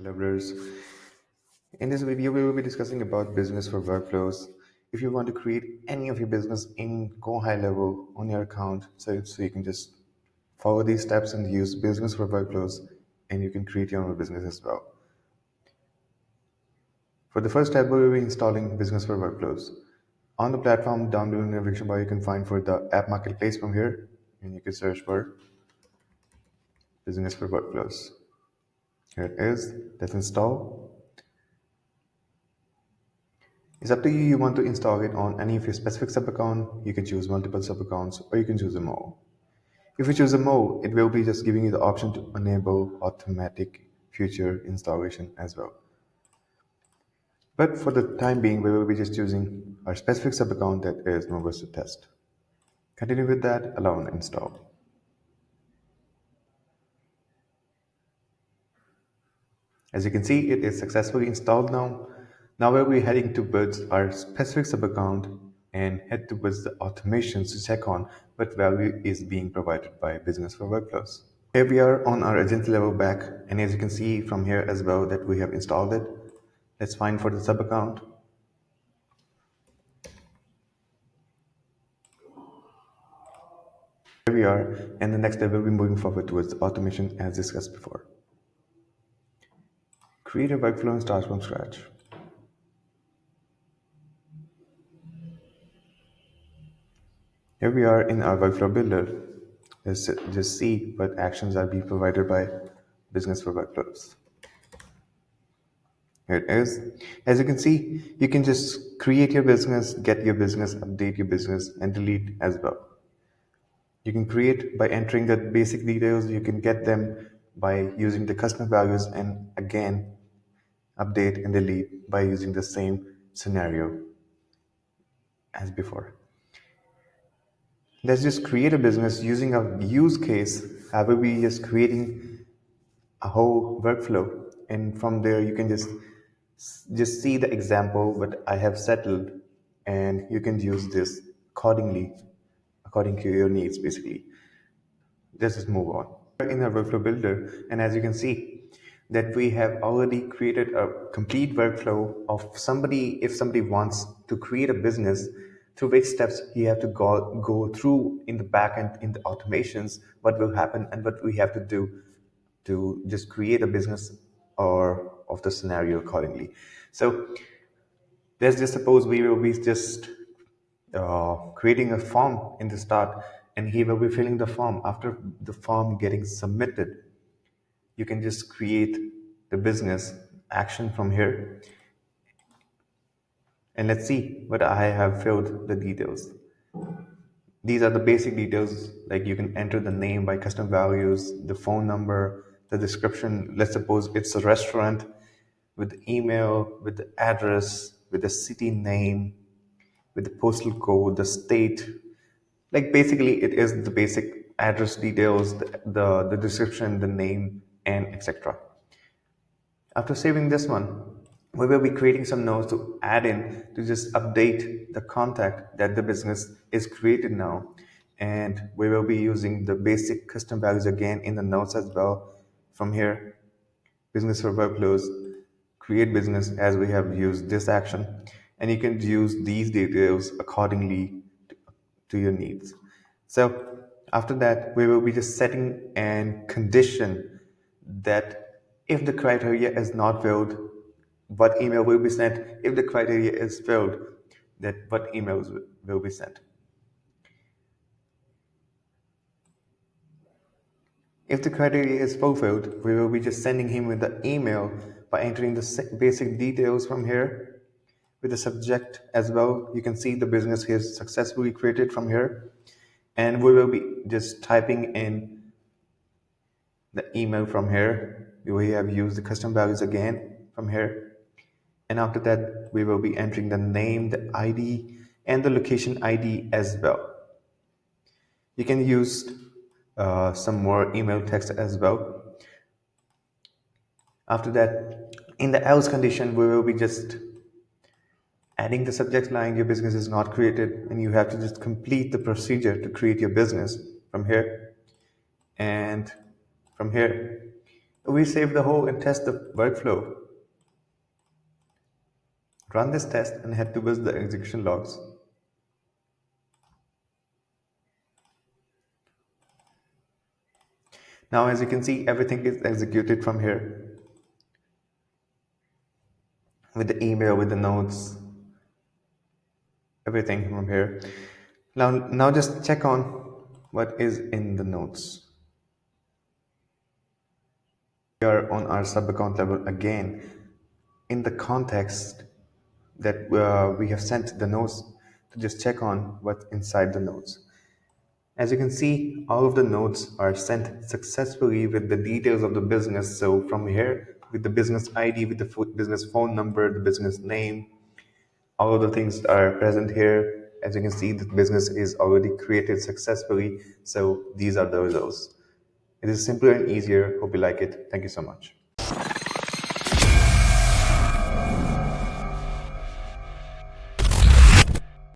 Lovers. In this video, we will be discussing about business for workflows. If you want to create any of your business in Go High Level on your account, so you can just follow these steps and use business for workflows, and you can create your own business as well. For the first step, we will be installing business for workflows. On the platform down below in the navigation bar, you can find for the app marketplace from here, and you can search for business for workflows. Here it is. Let's install. It's up to you. You want to install it on any of your specific sub account. You can choose multiple sub accounts or you can choose a more. If you choose a more, it will be just giving you the option to enable automatic future installation as well. But for the time being, we will be just choosing our specific sub account that is Moverse test. Continue with that, allow and install. As you can see, it is successfully installed now. Now we'll be heading towards our specific sub account and head towards the automations to check on what value is being provided by Business for Workflows. Here we are on our agent level back, and as you can see from here as well that we have installed it. Let's find for the sub account. Here we are, and the next step will be moving forward towards the automation as discussed before. Create a workflow and start from scratch. Here we are in our workflow builder. Let's just see what actions are being provided by Business for Workflows. Here it is. As you can see, you can just create your business, get your business, update your business, and delete as well. You can create by entering the basic details. You can get them by using the custom values, and again, update and delete by using the same scenario as before. Let's just create a business using a use case. I will be just creating a whole workflow, and from there you can just see the example what I have settled, and you can use this accordingly according to your needs. Basically, let's just move on in our workflow builder, and as you can see that we have already created a complete workflow of somebody. If somebody wants to create a business, through which steps he have to go through in the back end in the automations, what will happen and what we have to do to just create a business or of the scenario accordingly. So let's just suppose we will be just creating a form in the start, and he will be filling the form. After the form getting submitted, you can just create the business action from here, and let's see what I have filled the details. These are the basic details, like you can enter the name by custom values, the phone number, the description. Let's suppose it's a restaurant, with the email, with the address, with the city name, with the postal code, the state. Like basically it is the basic address details, the description, the name, and etc. After saving this one, we will be creating some notes to add in to just update the contact that the business is created now. And we will be using the basic custom values again in the notes as well. From here, business for workflows, create business, as we have used this action. And you can use these details accordingly to your needs. So after that, we will be just setting and condition that if the criteria is not filled, what email will be sent. If the criteria is filled, that what emails will be sent. If the criteria is fulfilled, we will be just sending him with the email by entering the basic details from here with the subject as well. You can see the business is successfully created from here, and we will be just typing in the email from here. We have used the custom values again from here, and after that we will be entering the name, the ID, and the location ID as well. You can use some more email text as well. After that, in the else condition, we will be just adding the subject line, your business is not created, and you have to just complete the procedure to create your business from here. And from here, We save the whole and test the workflow. Run this test and head towards the execution logs. Now, as you can see, everything is executed from here with the email, with the notes, everything from here. Now just check on what is in the notes. We are on our sub account level again in the context that we have sent the notes to just check on what's inside the notes. As you can see, all of the notes are sent successfully with the details of the business. So from here, with the business ID, with the business phone number, the business name, all of the things are present here. As you can see, the business is already created successfully. So these are the results. It is simpler and easier. Hope you like it. Thank you so much.